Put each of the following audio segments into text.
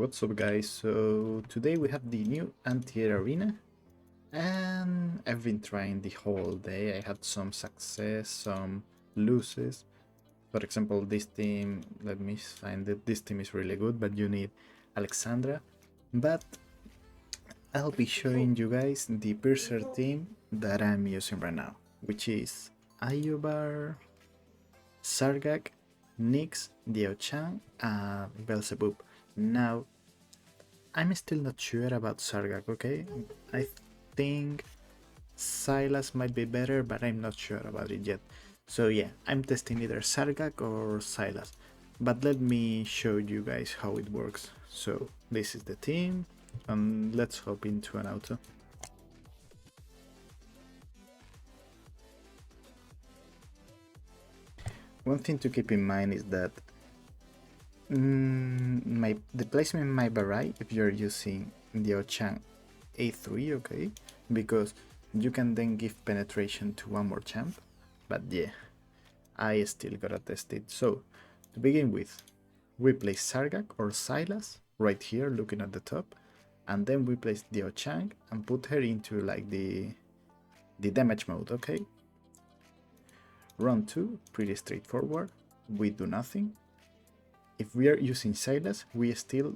What's up guys, so today we have the new Antiair Arena and I've been trying the whole day. I had some success, some losses. For example, this team, let me find it, this team is really good, but you need Alexandra. But I'll be showing you guys the Piercer team that I'm using right now, which is Ayobar, Sargak, Nyx, Diao-chan, and Belzebub. Now, I'm still not sure about Sargak, okay? I think Silas might be better, but I'm not sure about it yet. So yeah, I'm testing either Sargak or Silas. But let me show you guys how it works. So this is the team, and let's hop into an auto. One thing to keep in mind is that the placement might vary if you're using Diao-chan A3, okay? Because you can then give penetration to one more champ. But yeah, I still gotta test it. So to begin with, we place Sargak or Silas right here looking at the top, and then we place Diao-chan and put her into like the damage mode, okay? Round 2, pretty straightforward. We do nothing. If we are using Silas, we still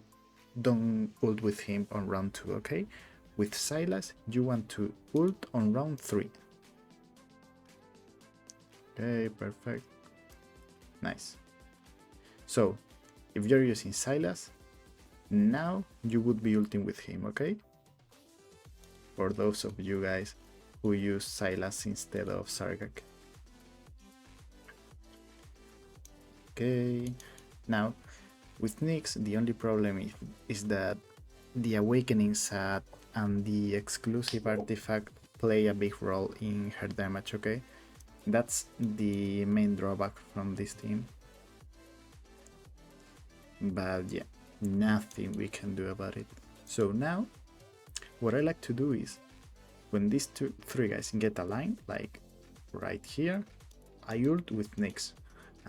don't ult with him on round 2, okay? With Silas, you want to ult on round 3. Okay, perfect. Nice. So, if you're using Silas, now you would be ulting with him, okay? For those of you guys who use Silas instead of Sargak. Okay, now with Nyx, the only problem is that the Awakening Sat and the exclusive artifact play a big role in her damage, okay? That's the main drawback from this team. But yeah, nothing we can do about it. So now, what I like to do is, when these three guys get aligned, like right here, I ult with Nyx,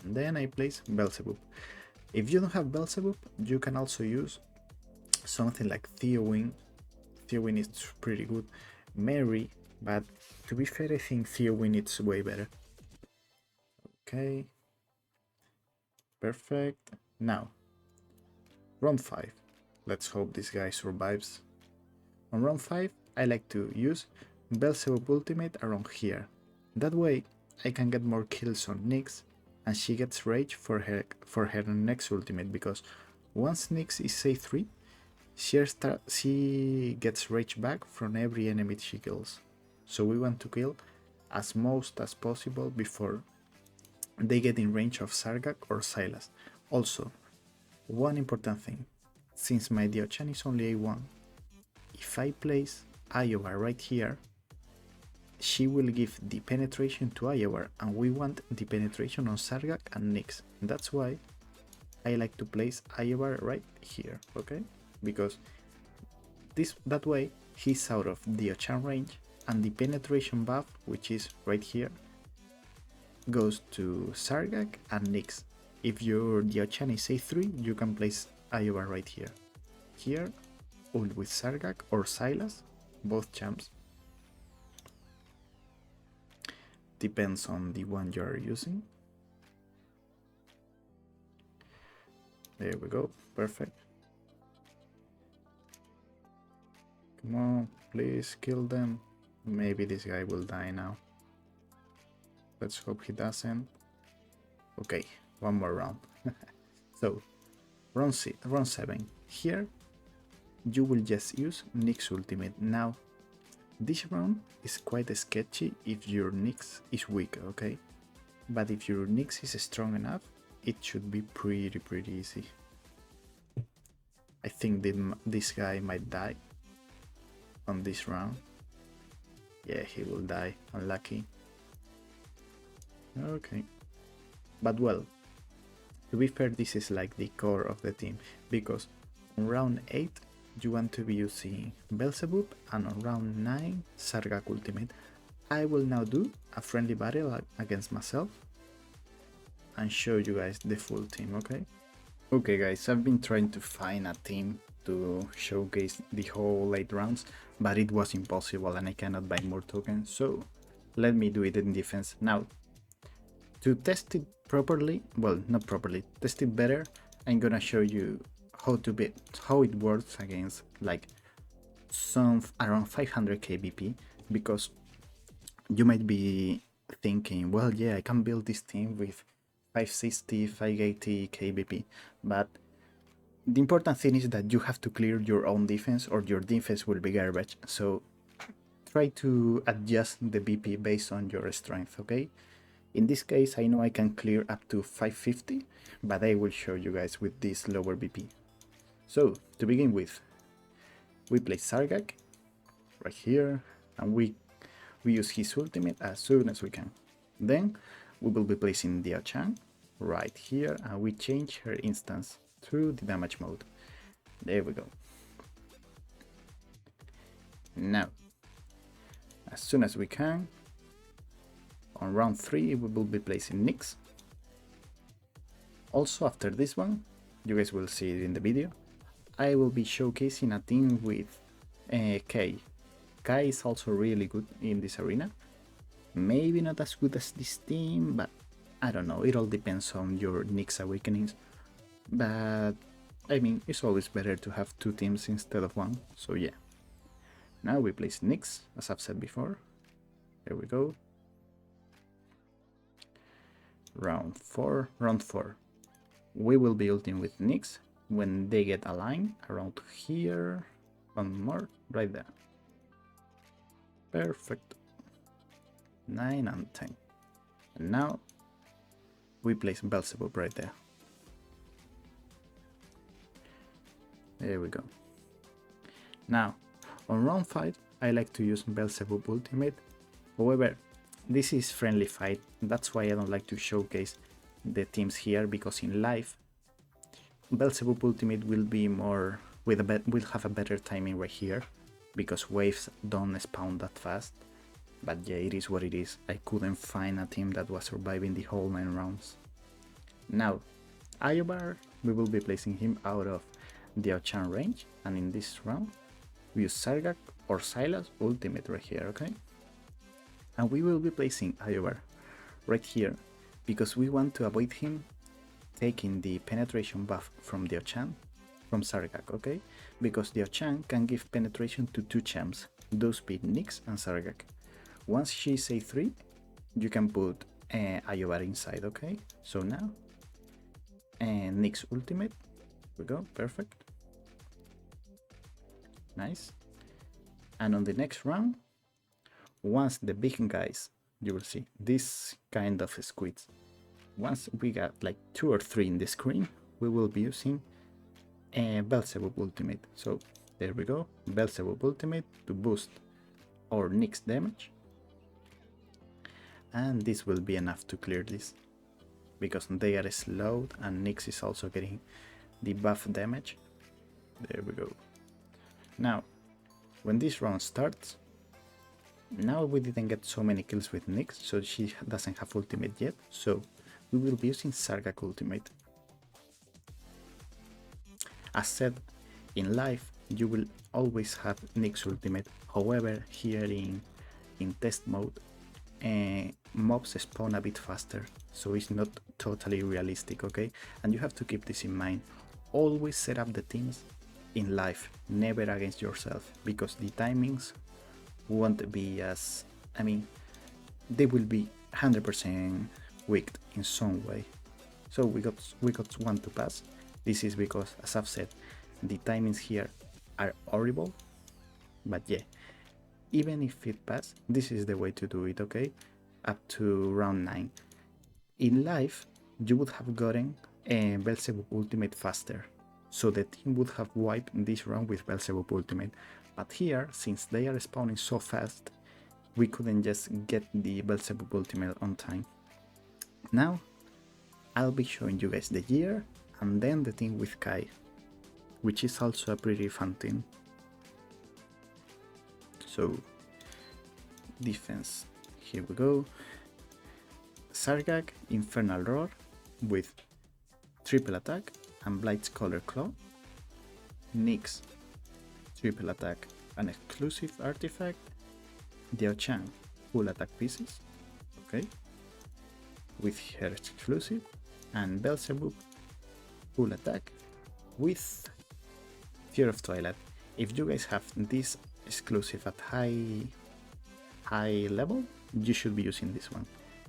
and then I place Belzebub. If you don't have Belzebub, you can also use something like Theowin. Theowin is pretty good. Mary, but to be fair, I think Theowin is way better. Okay, perfect. Now, round 5. Let's hope this guy survives. On round 5, I like to use Belzebub ultimate around here. That way, I can get more kills on Nyx, and she gets rage for her next ultimate, because once Nyx is A3, she gets rage back from every enemy she kills. So we want to kill as most as possible before they get in range of Sargak or Silas. Also, one important thing, since my Diao-chan is only A1, if I place Ayobar right here, she will give the penetration to Ayobar, and we want the penetration on Sargak and Nyx. That's why I like to place Ayobar right here, okay? Because that way he's out of Diao-chan range, and the penetration buff, which is right here, goes to Sargak and Nyx. If your Diao-chan is A3, you can place Ayobar right here. Here, ult with Sargak or Silas, both champs. Depends on the one you're using. There we go, perfect. Come on, please kill them. Maybe this guy will die now. Let's hope he doesn't. Okay, one more round. So, round 7. Here, you will just use Nyx ultimate. Now, this round is quite sketchy if your Nyx is weak, okay? But if your Nyx is strong enough, it should be pretty easy. I think this guy might die on this round. Yeah, he will die, unlucky. Okay. But well, to be fair, this is like the core of the team, because on round 8, you want to be using Belzebub, and on round 9, Sargak ultimate. I will now do a friendly battle against myself and show you guys the full team, okay? Okay guys, I've been trying to find a team to showcase the whole 8 rounds, but it was impossible and I cannot buy more tokens, so let me do it in defense. Now, to test it properly, well, not properly, test it better, I'm gonna show you how it works against like some around 500 kbp, because you might be thinking, well, yeah, I can build this team with 560, 580 kbp, but the important thing is that you have to clear your own defense or your defense will be garbage. So try to adjust the BP based on your strength, okay? In this case, I know I can clear up to 550, but I will show you guys with this lower BP. So to begin with, we play Sargak right here, and we use his ultimate as soon as we can. Then we will be placing Dia-chan right here, and we change her instance to the damage mode. There we go. Now, as soon as we can, on round 3 we will be placing Nyx. Also after this one, you guys will see it in the video, I will be showcasing a team with Kay. Kay is also really good in this arena. Maybe not as good as this team, but I don't know, it all depends on your Nyx awakenings. But I mean, it's always better to have 2 teams instead of 1, so yeah. Now we place Nyx, as I've said before. There we go. Round 4. We will be ulting with Nyx when they get aligned around here. One more, right there. Perfect. 9 and 10. And now we place Beelzebub right there. There we go. Now, on round 5, I like to use Beelzebub ultimate. However, this is friendly fight, that's why I don't like to showcase the teams here, because in live, Beelzebub ultimate will be more will have a better timing right here, because waves don't spawn that fast. But yeah, it is what it is. I couldn't find a team that was surviving the whole 9 rounds. Now, Iobar, we will be placing him out of the Ochan range, and in this round, we use Sargak or Sylas ultimate right here, okay? And we will be placing Iobar right here, because we want to avoid him taking the penetration buff from the Ochan, from Sargak, okay? Because the Ochan can give penetration to 2 champs, those being Nyx and Sargak. Once she's A3, you can put Iobar inside, okay? So now, Nyx ultimate, we go, perfect. Nice. And on the next round, once the big guys, you will see this kind of squids. Once we got like 2 or 3 in the screen, we will be using Beelzebub ultimate. So there we go, Beelzebub ultimate to boost our Nyx damage. And this will be enough to clear this, because they are slowed and Nyx is also getting the buff damage. There we go. Now, when this round starts, now we didn't get so many kills with Nyx, so she doesn't have ultimate yet, so we will be using Sargak ultimate. As said, in live you will always have Nyx ultimate, however here in test mode, mobs spawn a bit faster, so it's not totally realistic, okay? And you have to keep this in mind. Always set up the teams in live, never against yourself, because the timings won't be as, I mean, they will be 100% wicked in some way. So we got 1 to pass. This is because, as I've said, the timings here are horrible, but yeah, even if it passed, this is the way to do it, okay? Up to round 9. In live, you would have gotten a Beelzebub ultimate faster, so the team would have wiped this round with Beelzebub ultimate. But here, since they are spawning so fast, we couldn't just get the Beelzebub ultimate on time. Now, I'll be showing you guys the gear and then the team with Kai, which is also a pretty fun team. So, defense, here we go. Sargak, Infernal Roar with triple attack and Blight's Color Claw, Nyx, triple attack and exclusive artifact, Diao-chan, full attack pieces, okay, with her exclusive, and Belzebub, full attack, with Fear of Twilight. If you guys have this exclusive at high level, you should be using this one.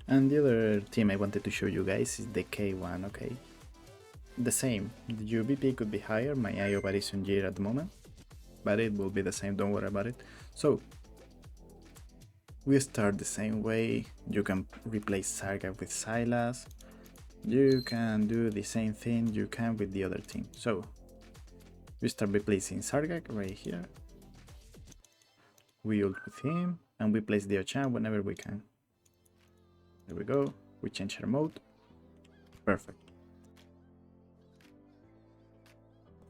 And the other team I wanted to show you guys is the K1, okay? The same, the UVP could be higher, my IO is on Gear at the moment, but it will be the same, don't worry about it. So, we start the same way. You can replace Sarga with Sylas, you can do the same thing you can with the other team. So, we start replacing Sargak right here, we ult with him, and we place Diao-chan whenever we can. There we go, we change our mode, perfect.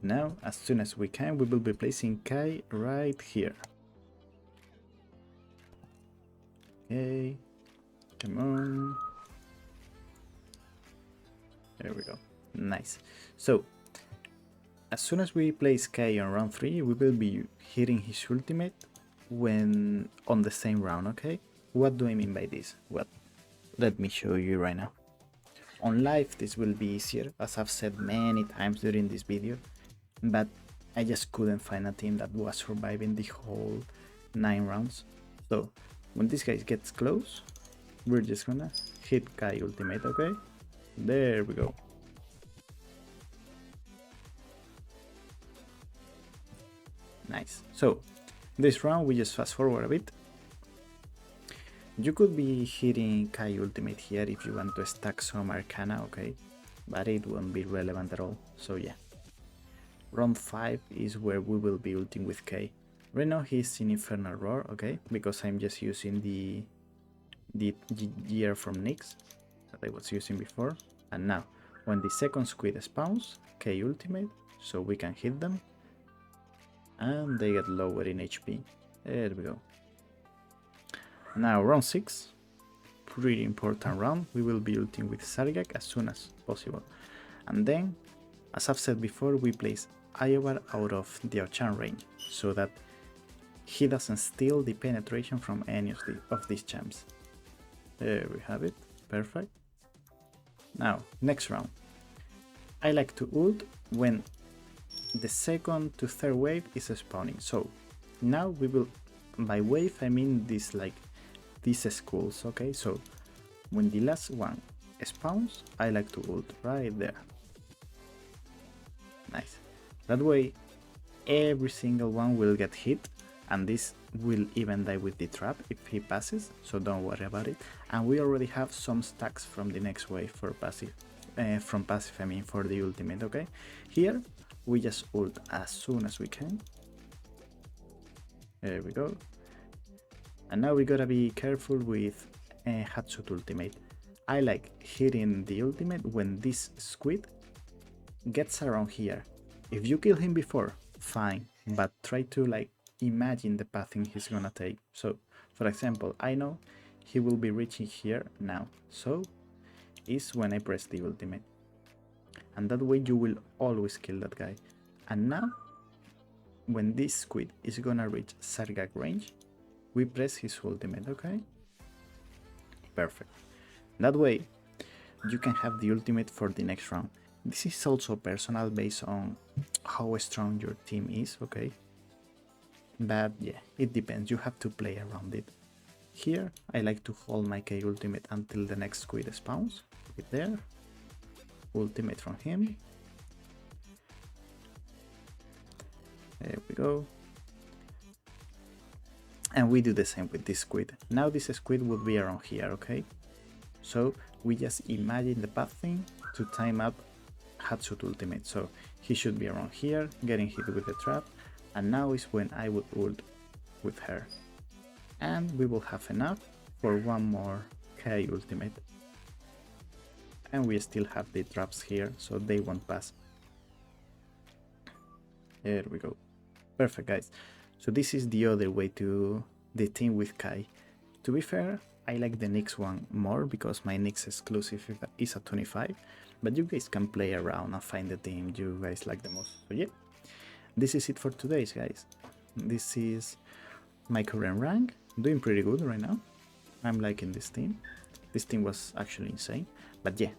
Now, as soon as we can, we will be placing Kai right here. Okay, come on. There we go, nice. So, as soon as we place Kai on round 3, we will be hitting his ultimate when on the same round, okay? What do I mean by this? Well, let me show you right now. On live, this will be easier, as I've said many times during this video, but I just couldn't find a team that was surviving the whole 9 rounds. So, when this guy gets close, we're just gonna hit Kai ultimate, okay? There we go. Nice. So, this round we just fast forward a bit. You could be hitting Kai ultimate here if you want to stack some Arcana, okay? But it won't be relevant at all, so yeah. Round 5 is where we will be ulting with Kai. Right now he's in Infernal Roar, okay? Because I'm just using the gear from Nyx that I was using before. And now, when the second squid spawns, Kai ultimate, so we can hit them. And they get lower in HP. There we go. Now round 6, pretty important round. We will be ulting with Sargak as soon as possible. And then, as I've said before, we place Iobar out of Diao-chan range, so that he doesn't steal the penetration from any of these champs. There we have it, perfect. Now, next round. I like to ult when the second to third wave is spawning. So now we will, by wave I mean this, like these schools, okay? So when the last one spawns, I like to ult right there. Nice. That way every single one will get hit, and this will even die with the trap if he passes, so don't worry about it. And we already have some stacks from the next wave for passive, I mean for the ultimate, okay? Here we just ult as soon as we can. There we go. And now we gotta be careful with Hatsut ultimate. I like hitting the ultimate when this squid gets around here. If you kill him before, fine, but try to like imagine the pathing he's gonna take. So, for example, I know he will be reaching here now, so is when I press the ultimate. And that way you will always kill that guy. And now, when this squid is gonna reach Sargak range, we press his ultimate, okay? Perfect. That way, you can have the ultimate for the next round. This is also personal based on how strong your team is, okay? But yeah, it depends, you have to play around it. Here, I like to hold my K ultimate until the next squid spawns. Right there. Ultimate from him. There we go. And we do the same with this squid. Now this squid will be around here, okay? So we just imagine the pathing to time up Hatsut ultimate. So he should be around here, getting hit with the trap, and now is when I would ult with her. And we will have enough for one more Kai ultimate. And we still have the traps here, so they won't pass. There we go. Perfect, guys. So this is the other way to the team with Kai. To be fair, I like the Nyx one more because my Nyx exclusive is at 25. but you guys can play around and find the team you guys like the most. So yeah, this is it for today, guys. This is my current rank. I'm doing pretty good right now. I'm liking this team. This team was actually insane. But yeah,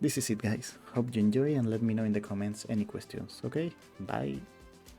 this is it, guys. Hope you enjoy and let me know in the comments any questions. Okay, bye.